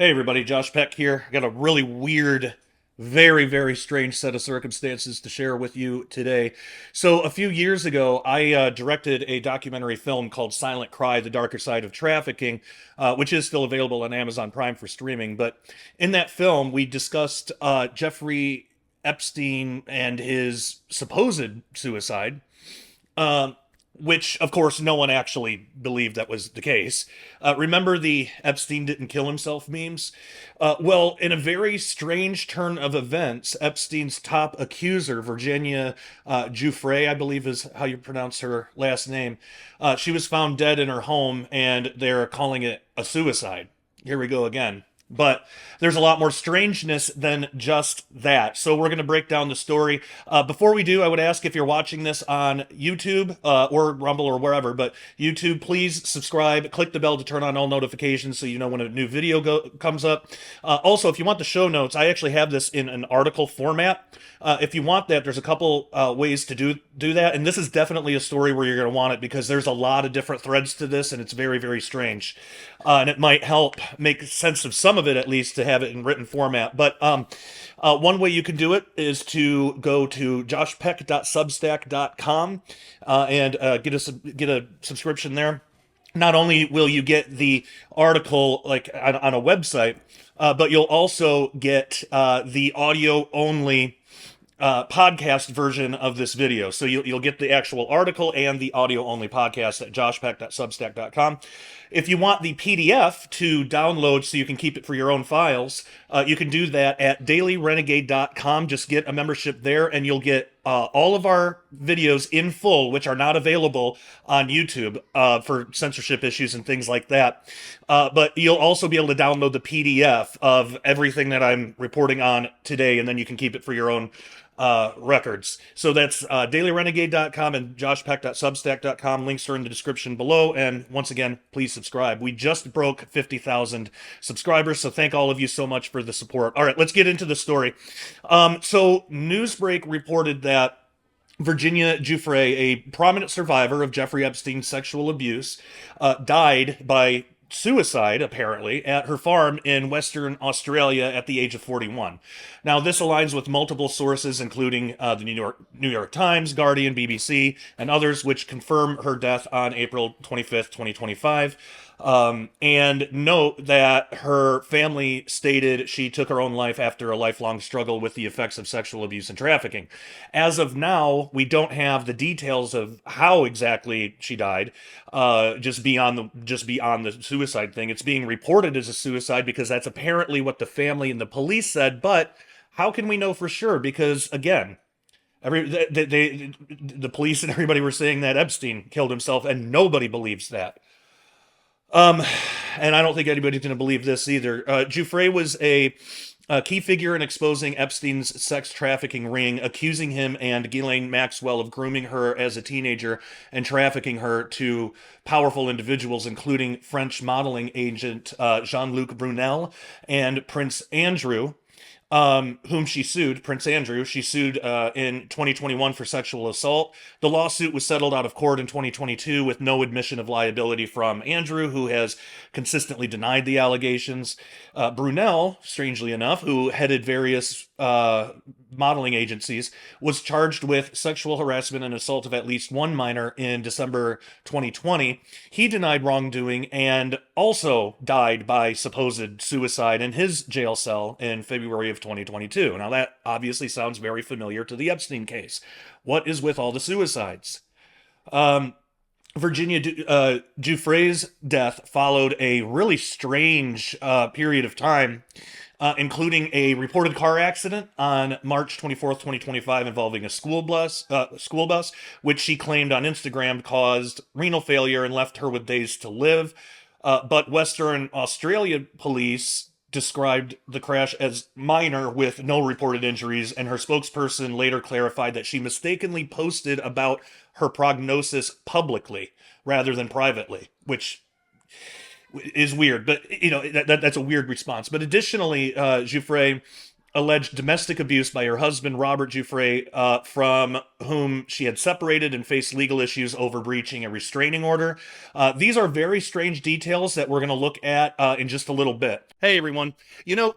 Hey everybody, Josh Peck here. I got a really weird, very, very strange set of circumstances to share with you today. So, a few years ago, I directed a documentary film called Silent Cry: The Darker Side of Trafficking, which is still available on Amazon Prime for streaming. But in that film, we discussed Jeffrey Epstein and his supposed suicide. Um, which, of course, no one actually believed that was the case. Remember the Epstein didn't kill himself memes? Well, in a very strange turn of events, Epstein's top accuser, Virginia Giuffre, I believe is how you pronounce her last name, she was found dead in her home, and they're calling it a suicide. Here we go again. But there's a lot more strangeness than just that. So we're going to break down the story. Before we do, I would ask if you're watching this on YouTube or Rumble or wherever, but YouTube, please subscribe, click the bell to turn on all notifications so you know when a new video comes up. Also, if you want the show notes, I actually have this in an article format. If you want that, there's a couple ways to do that, and this is definitely a story where you're going to want it because there's a lot of different threads to this, and it's very, very strange. And it might help make sense of some of it at least to have it in written format. But one way you can do it is to go to joshpeck.substack.com and get a subscription there. Not only will you get the article like on a website, but you'll also get the audio only podcast version of this video. So you'll get the actual article and the audio only podcast at joshpeck.substack.com. If you want the PDF to download so you can keep it for your own files, you can do that at dailyrenegade.com. Just get a membership there and you'll get all of our videos in full, which are not available on YouTube for censorship issues and things like that. But you'll also be able to download the PDF of everything that I'm reporting on today, and then you can keep it for your own records. So that's dailyrenegade.com and joshpeck.substack.com. Links are in the description below. And once again, please subscribe. We just broke 50,000 subscribers, so thank all of you so much for the support. All right, let's get into the story. So Newsbreak reported that Virginia Giuffre, a prominent survivor of Jeffrey Epstein's sexual abuse, died by suicide, apparently, at her farm in Western Australia at the age of 41. Now, this aligns with multiple sources, including the New York Times, Guardian, BBC, and others, which confirm her death on April 25th, 2025. And note that her family stated she took her own life after a lifelong struggle with the effects of sexual abuse and trafficking. As of now, we don't have the details of how exactly she died. Just beyond the suicide thing, it's being reported as a suicide because that's apparently what the family and the police said. But how can we know for sure? Because again, the police and everybody were saying that Epstein killed himself, and nobody believes that. Um, and I don't think anybody's going to believe this either. Giuffre was a key figure in exposing Epstein's sex trafficking ring, accusing him and Ghislaine Maxwell of grooming her as a teenager and trafficking her to powerful individuals, including French modeling agent Jean-Luc Brunel and Prince Andrew, whom she sued, Prince Andrew. She sued in 2021 for sexual assault. The lawsuit was settled out of court in 2022 with no admission of liability from Andrew, who has consistently denied the allegations. Brunel, strangely enough, who headed various modeling agencies, was charged with sexual harassment and assault of at least one minor in December 2020. He denied wrongdoing and also died by supposed suicide in his jail cell in February of 2022. Now, that obviously sounds very familiar to the Epstein case. What is with all the suicides? Virginia Giuffre's death followed a really strange period of time, including a reported car accident on March 24th, 2025, involving a school bus, which she claimed on Instagram caused renal failure and left her with days to live. But Western Australia police described the crash as minor with no reported injuries, and her spokesperson later clarified that she mistakenly posted about her prognosis publicly rather than privately, which is weird, but that's a weird response. But additionally, Giuffre alleged domestic abuse by her husband, Robert Giuffre, from whom she had separated and faced legal issues over breaching a restraining order. These are very strange details that we're going to look at in just a little bit. Hey, everyone.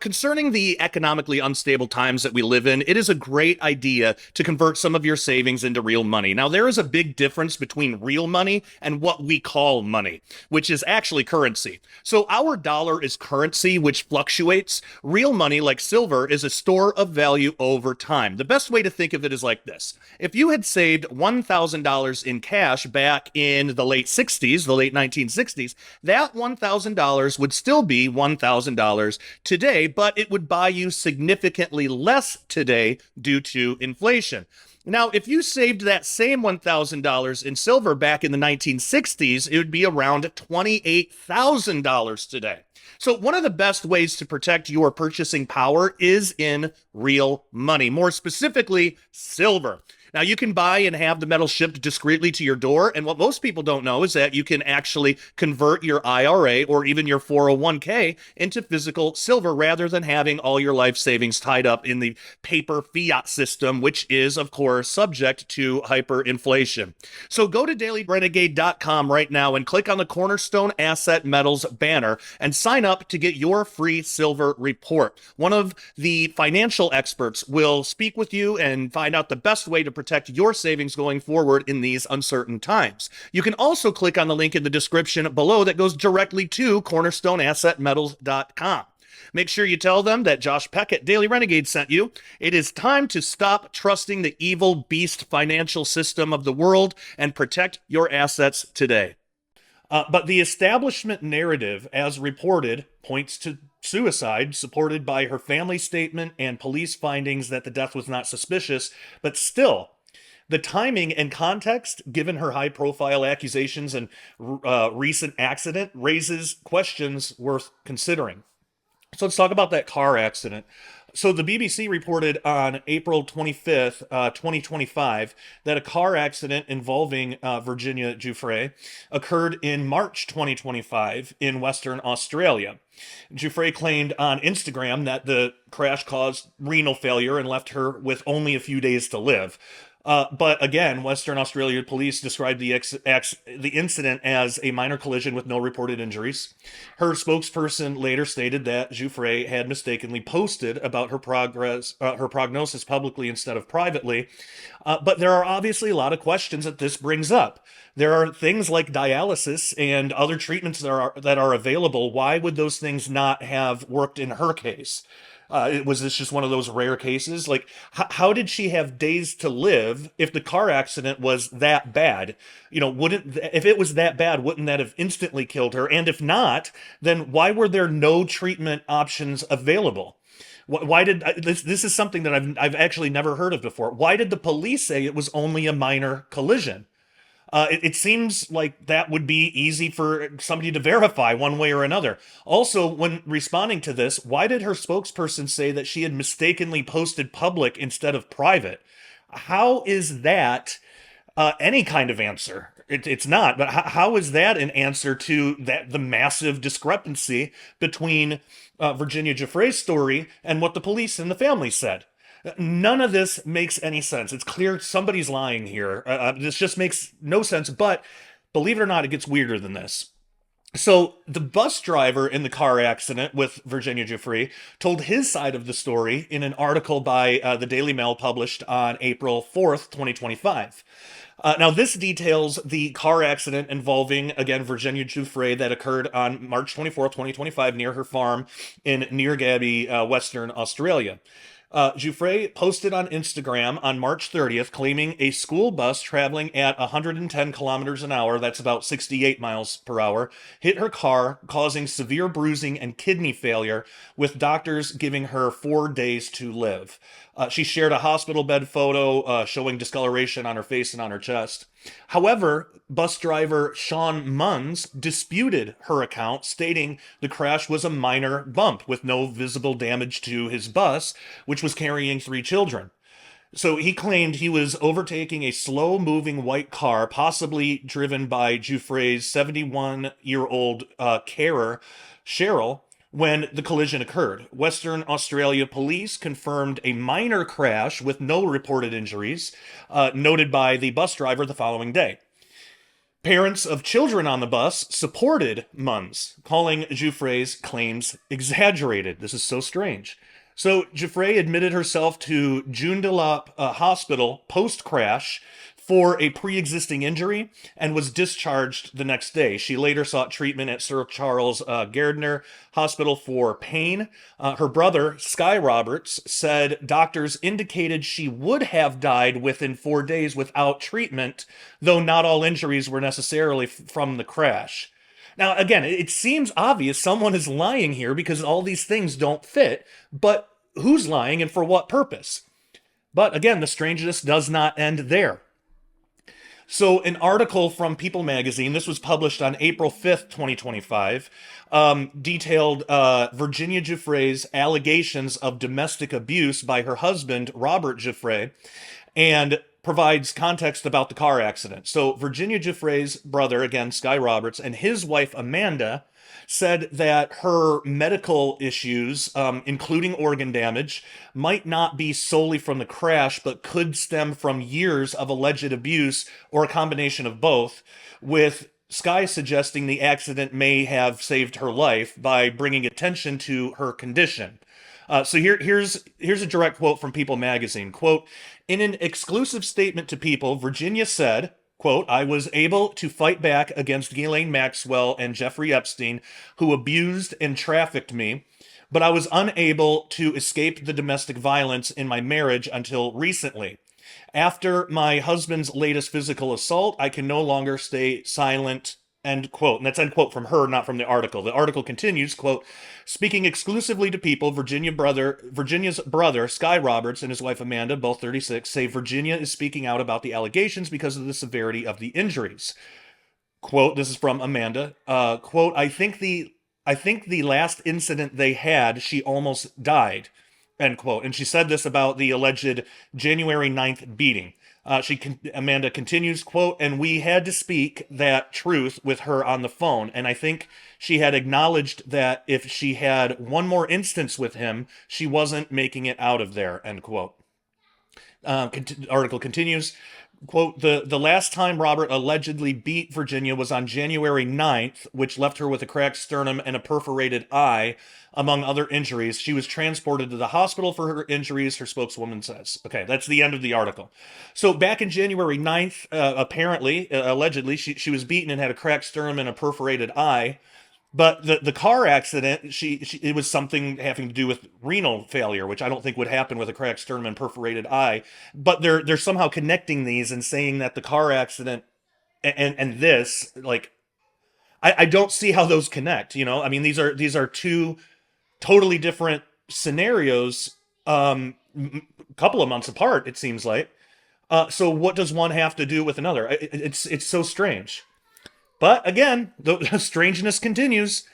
Concerning the economically unstable times that we live in, it is a great idea to convert some of your savings into real money. Now, there is a big difference between real money and what we call money, which is actually currency. So, our dollar is currency, which fluctuates. Real money, like silver, is a store of value over time. The best way to think of it is like this. If you had saved $1,000 in cash back in the late 60s, the late 1960s, that $1,000 would still be $1,000 today, but it would buy you significantly less today due to inflation. Now, if you saved that same $1,000 in silver back in the 1960s, it would be around $28,000 today. So one of the best ways to protect your purchasing power is in real money, more specifically, silver. Now, you can buy and have the metal shipped discreetly to your door, and what most people don't know is that you can actually convert your IRA or even your 401k into physical silver rather than having all your life savings tied up in the paper fiat system, which is, of course, subject to hyperinflation. So go to dailyrenegade.com right now and click on the Cornerstone Asset Metals banner and sign up to get your free silver report. One of the financial experts will speak with you and find out the best way to protect your savings going forward in these uncertain times. You can also click on the link in the description below that goes directly to cornerstoneassetmetals.com. Make sure you tell them that Josh Peck at Daily Renegade sent you. It is time to stop trusting the evil beast financial system of the world and protect your assets today. But the establishment narrative, as reported, points to suicide, supported by her family statement and police findings that the death was not suspicious, but still, the timing and context, given her high-profile accusations and recent accident, raises questions worth considering. So let's talk about that car accident. So the BBC reported on April 25th, 2025, that a car accident involving Virginia Giuffre occurred in March 2025 in Western Australia. Giuffre claimed on Instagram that the crash caused renal failure and left her with only a few days to live. But again, Western Australia police described the incident as a minor collision with no reported injuries. Her spokesperson later stated that Giuffre had mistakenly posted about her prognosis publicly instead of privately. But there are obviously a lot of questions that this brings up. There are things like dialysis and other treatments that are available. Why would those things not have worked in her case? Was this just one of those rare cases? Like, how did she have days to live if the car accident was that bad? If it was that bad, wouldn't that have instantly killed her? And if not, then why were there no treatment options available? Why did this is something that I've actually never heard of before. Why did the police say it was only a minor collision? It seems like that would be easy for somebody to verify one way or another. Also, when responding to this, why did her spokesperson say that she had mistakenly posted public instead of private? How is that any kind of answer? It's not, but how is that an answer to the massive discrepancy between Virginia Giuffre's story and what the police and the family said? None of this makes any sense. It's clear somebody's lying here. This just makes no sense, but believe it or not, it gets weirder than this. So the bus driver in the car accident with Virginia Giuffre told his side of the story in an article by the Daily Mail published on April 4th, 2025. Now, this details the car accident involving, again, Virginia Giuffre that occurred on March 24th, 2025, near her farm in Renegade, Western Australia. Giuffre posted on Instagram on March 30th claiming a school bus traveling at 110 kilometers an hour, that's about 68 miles per hour, hit her car, causing severe bruising and kidney failure, with doctors giving her 4 days to live. She shared a hospital bed photo showing discoloration on her face and on her chest. However, bus driver Sean Munns disputed her account, stating the crash was a minor bump with no visible damage to his bus, which was carrying 3 children. So he claimed he was overtaking a slow-moving white car, possibly driven by Giuffre's 71-year-old carer, Cheryl, when the collision occurred. Western Australia police confirmed a minor crash with no reported injuries, noted by the bus driver the following day. Parents of children on the bus supported Munns, calling Giuffre's claims exaggerated. This is so strange. So Giuffre admitted herself to Joondalup Hospital post-crash for a pre-existing injury and was discharged the next day. She later sought treatment at Sir Charles Gairdner Hospital for pain. Her brother, Sky Roberts, said doctors indicated she would have died within 4 days without treatment, though not all injuries were necessarily from the crash. Now, again, it seems obvious someone is lying here because all these things don't fit, but who's lying and for what purpose? But again, the strangeness does not end there. So, an article from People magazine, this was published on April 5th, 2025, detailed Virginia Giuffre's allegations of domestic abuse by her husband, Robert Giuffre, and provides context about the car accident. So, Virginia Giuffre's brother, again, Sky Roberts, and his wife, Amanda, said that her medical issues, including organ damage, might not be solely from the crash, but could stem from years of alleged abuse or a combination of both, with Sky suggesting the accident may have saved her life by bringing attention to her condition. Here's a direct quote from People magazine. Quote, in an exclusive statement to People, Virginia said, quote, I was able to fight back against Ghislaine Maxwell and Jeffrey Epstein, who abused and trafficked me, but I was unable to escape the domestic violence in my marriage until recently. After my husband's latest physical assault, I can no longer stay silent, end quote. And that's end quote from her, not from the article. The article continues, quote, speaking exclusively to People, Virginia's brother, Sky Roberts, and his wife Amanda, both 36, say Virginia is speaking out about the allegations because of the severity of the injuries. Quote, this is from Amanda, quote, I think the last incident they had, she almost died, end quote. And she said this about the alleged January 9th beating. Amanda continues, quote, and we had to speak that truth with her on the phone, and I think she had acknowledged that if she had one more instance with him, she wasn't making it out of there, end quote. Article continues, quote, the last time Robert allegedly beat Virginia was on January 9th, which left her with a cracked sternum and a perforated eye, among other injuries. She was transported to the hospital for her injuries, her spokeswoman says. Okay, that's the end of the article. So back in January 9th, allegedly, she was beaten and had a cracked sternum and a perforated eye. But the car accident, it was something having to do with renal failure, which I don't think would happen with a cracked sternum and perforated eye. But they're somehow connecting these and saying that the car accident and this, like, I don't see how those connect. You know, I mean, these are two totally different scenarios, couple of months apart, it seems like. So what does one have to do with another? It's so strange. But again, the strangeness continues.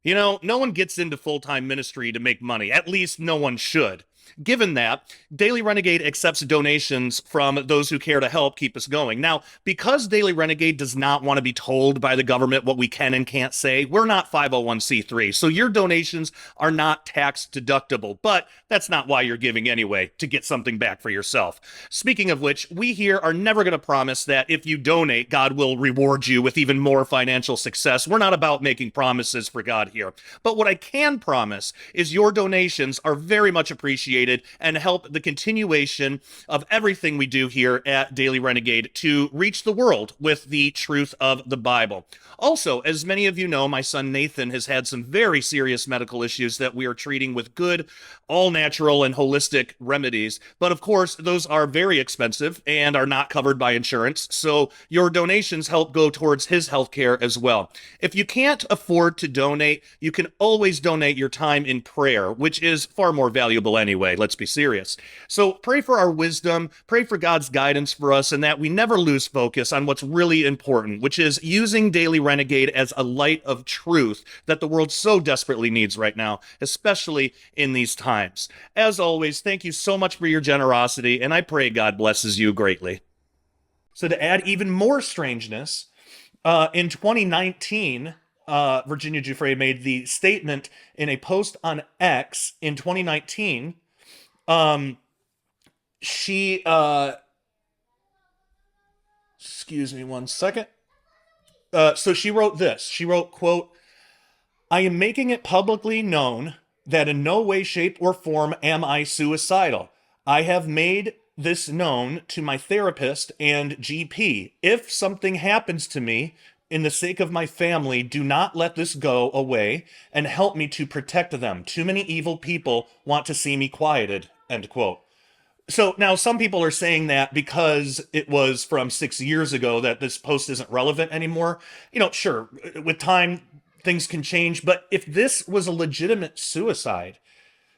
You know, no one gets into full-time ministry to make money. At least no one should. Given that, Daily Renegade accepts donations from those who care to help keep us going. Now, because Daily Renegade does not want to be told by the government what we can and can't say, we're not 501c3, so your donations are not tax deductible, but that's not why you're giving anyway, to get something back for yourself. Speaking of which, we here are never going to promise that if you donate, God will reward you with even more financial success. We're not about making promises for God here. But what I can promise is your donations are very much appreciated and help the continuation of everything we do here at Daily Renegade to reach the world with the truth of the Bible. Also, as many of you know, my son Nathan has had some very serious medical issues that we are treating with good, all-natural and holistic remedies. But of course, those are very expensive and are not covered by insurance, so your donations help go towards his health care as well. If you can't afford to donate, you can always donate your time in prayer, which is far more valuable anyway. Let's be serious. So pray for our wisdom, pray for God's guidance for us, and that we never lose focus on what's really important, which is using Daily Renegade as a light of truth that the world so desperately needs right now, especially in these times. As always, thank you so much for your generosity, and I pray God blesses you greatly. So to add even more strangeness, in 2019, Virginia Giuffre made the statement in a post on X in 2019. Um, she, excuse me one second. So she wrote this. She wrote, quote, I am making it publicly known that in no way, shape, or form am I suicidal. I have made this known to my therapist and GP. If something happens to me, in the sake of my family, do not let this go away and help me to protect them. Too many evil people want to see me quieted. End quote. So now some people are saying that because it was from 6 years ago that this post isn't relevant anymore. Sure, with time, things can change. But if this was a legitimate suicide,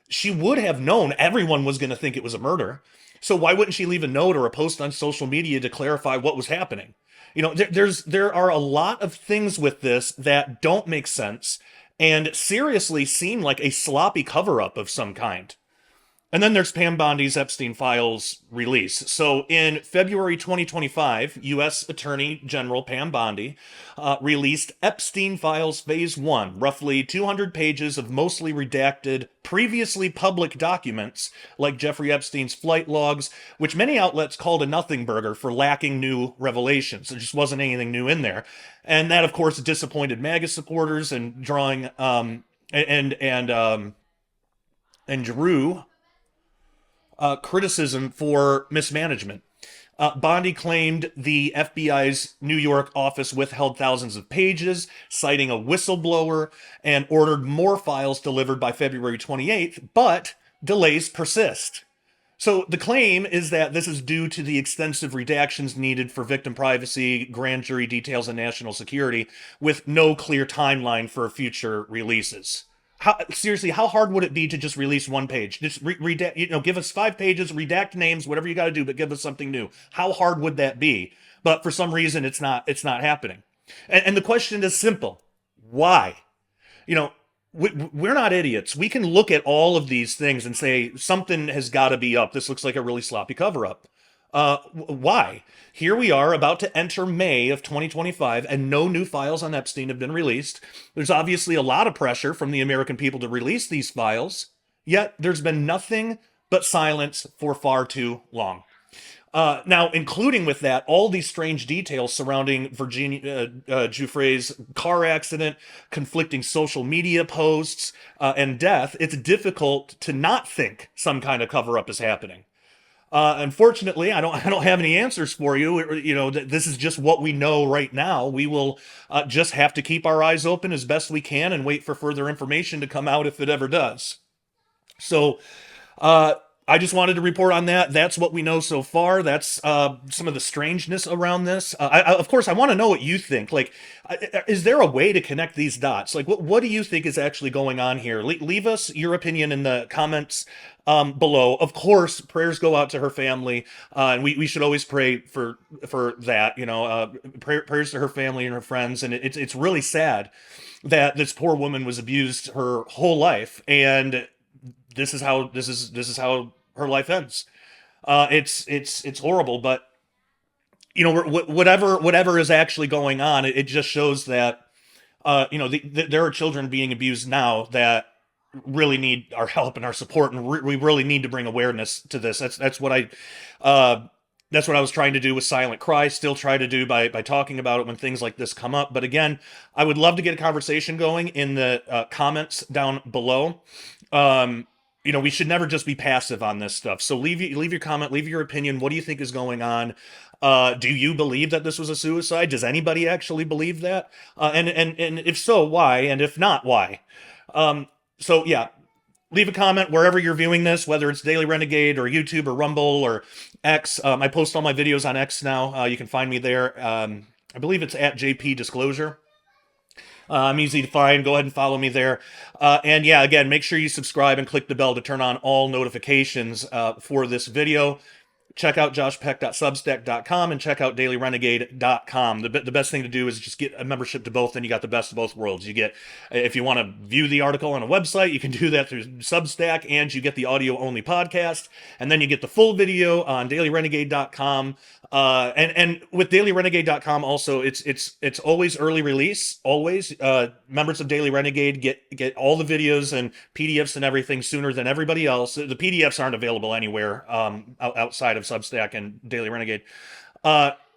she would have known everyone was going to think it was a murder. So why wouldn't she leave a note or a post on social media to clarify what was happening? There are a lot of things with this that don't make sense and seriously seem like a sloppy cover up of some kind. And then there's Pam Bondi's Epstein files release. So in February 2025, U.S. Attorney General Pam Bondi released Epstein Files Phase 1, roughly 200 pages of mostly redacted, previously public documents, like Jeffrey Epstein's flight logs, which many outlets called a nothing burger for lacking new revelations. There just wasn't anything new in there. And that, of course, disappointed MAGA supporters and drawing and drew criticism for mismanagement. Bondi claimed the FBI's New York office withheld thousands of pages, citing a whistleblower, and ordered more files delivered by February 28th, but delays persist. So the claim is that this is due to the extensive redactions needed for victim privacy, grand jury details, and national security, with no clear timeline for future releases. Seriously, how hard would it be to just release one page? Just redact, give us 5 pages, redact names, whatever you got to do, but give us something new. How hard would that be? But for some reason, it's not happening. And the question is simple: why? We're not idiots. We can look at all of these things and say something has got to be up. This looks like a really sloppy cover up. Why? Here we are about to enter May of 2025, and no new files on Epstein have been released. There's obviously a lot of pressure from the American people to release these files, yet there's been nothing but silence for far too long. Now, including with that, all these strange details surrounding Virginia Giuffre's car accident, conflicting social media posts, and death, it's difficult to not think some kind of cover-up is happening. Unfortunately, I don't have any answers for you. This is just what we know right now. We will just have to keep our eyes open as best we can and wait for further information to come out if it ever does. So, I just wanted to report on that. That's what we know so far. That's some of the strangeness around this. Of course, I want to know what you think. Like, is there a way to connect these dots? Like, what do you think is actually going on here? Leave us your opinion in the comments below. Of course, prayers go out to her family, and we should always pray for that. Prayers to her family and her friends. And it's really sad that this poor woman was abused her whole life, and this is how her life ends. It's horrible, but whatever is actually going on, it just shows that there are children being abused now that really need our help and our support, and we really need to bring awareness to this. That's what I was trying to do with Silent Cry, still try to do by talking about it when things like this come up. But again, I would love to get a conversation going in the comments down below. We should never just be passive on this stuff. So leave your comment, leave your opinion. What do you think is going on? Do you believe that this was a suicide? Does anybody actually believe that? And if so, why? And if not, why? So yeah, leave a comment wherever you're viewing this, whether it's Daily Renegade or YouTube or Rumble or X. I post all my videos on X now. You can find me there. I believe it's at JP Disclosure. I'm easy to find. Go ahead and follow me there. And yeah, again, make sure you subscribe and click the bell to turn on all notifications for this video. check out joshpeck.substack.com and check out dailyrenegade.com. The best thing to do is just get a membership to both, and you got the best of both worlds. You get, if you want to view the article on a website, you can do that through Substack, and you get the audio only podcast, and then you get the full video on dailyrenegade.com. And with dailyrenegade.com also, it's always early release, always. Members of Daily Renegade get all the videos and PDFs and everything sooner than everybody else. The PDFs aren't available anywhere outside of Substack and Daily Renegade.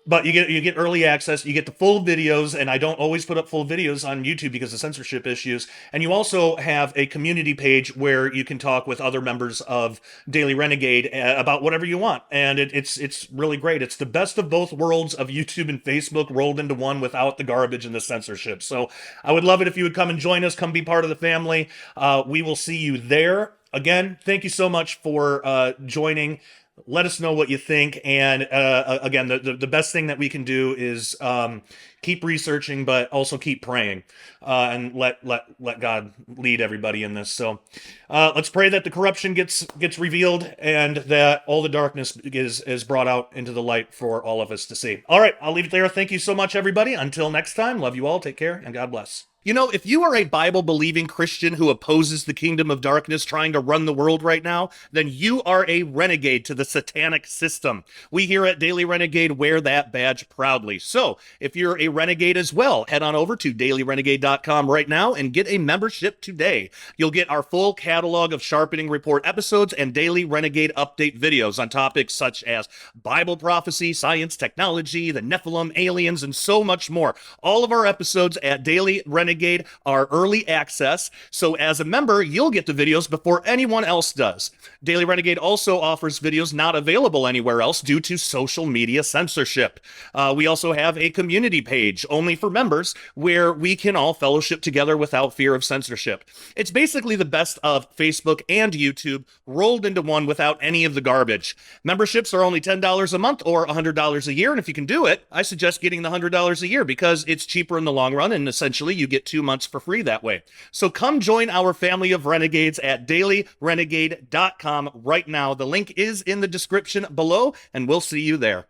But you get early access, you get the full videos, and I don't always put up full videos on YouTube because of censorship issues. And you also have a community page where you can talk with other members of Daily Renegade about whatever you want. And it's really great. It's the best of both worlds of YouTube and Facebook rolled into one without the garbage and the censorship. So I would love it if you would come and join us, come be part of the family. We will see you there. Again, thank you so much for joining. Let us know what you think, and again, the best thing that we can do is keep researching, but also keep praying, and let God lead everybody in this. So let's pray that the corruption gets revealed, and that all the darkness is brought out into the light for all of us to see. All right, I'll leave it there. Thank you so much, everybody. Until next time, love you all. Take care, and God bless. You know, if you are a Bible-believing Christian who opposes the kingdom of darkness trying to run the world right now, then you are a renegade to the satanic system. We here at Daily Renegade wear that badge proudly. So, if you're a renegade as well, head on over to dailyrenegade.com right now and get a membership today. You'll get our full catalog of Sharpening Report episodes and Daily Renegade update videos on topics such as Bible prophecy, science, technology, the Nephilim, aliens, and so much more. All of our episodes at Daily Renegade are early access, so as a member, you'll get the videos before anyone else does. Daily Renegade also offers videos not available anywhere else due to social media censorship. We also have a community page only for members where we can all fellowship together without fear of censorship. It's basically the best of Facebook and YouTube rolled into one without any of the garbage. Memberships are only $10 a month or $100 a year, and if you can do it, I suggest getting the $100 a year because it's cheaper in the long run, and essentially you get 2 months for free that way. So come join our family of renegades at dailyrenegade.com right now. The link is in the description below, and we'll see you there.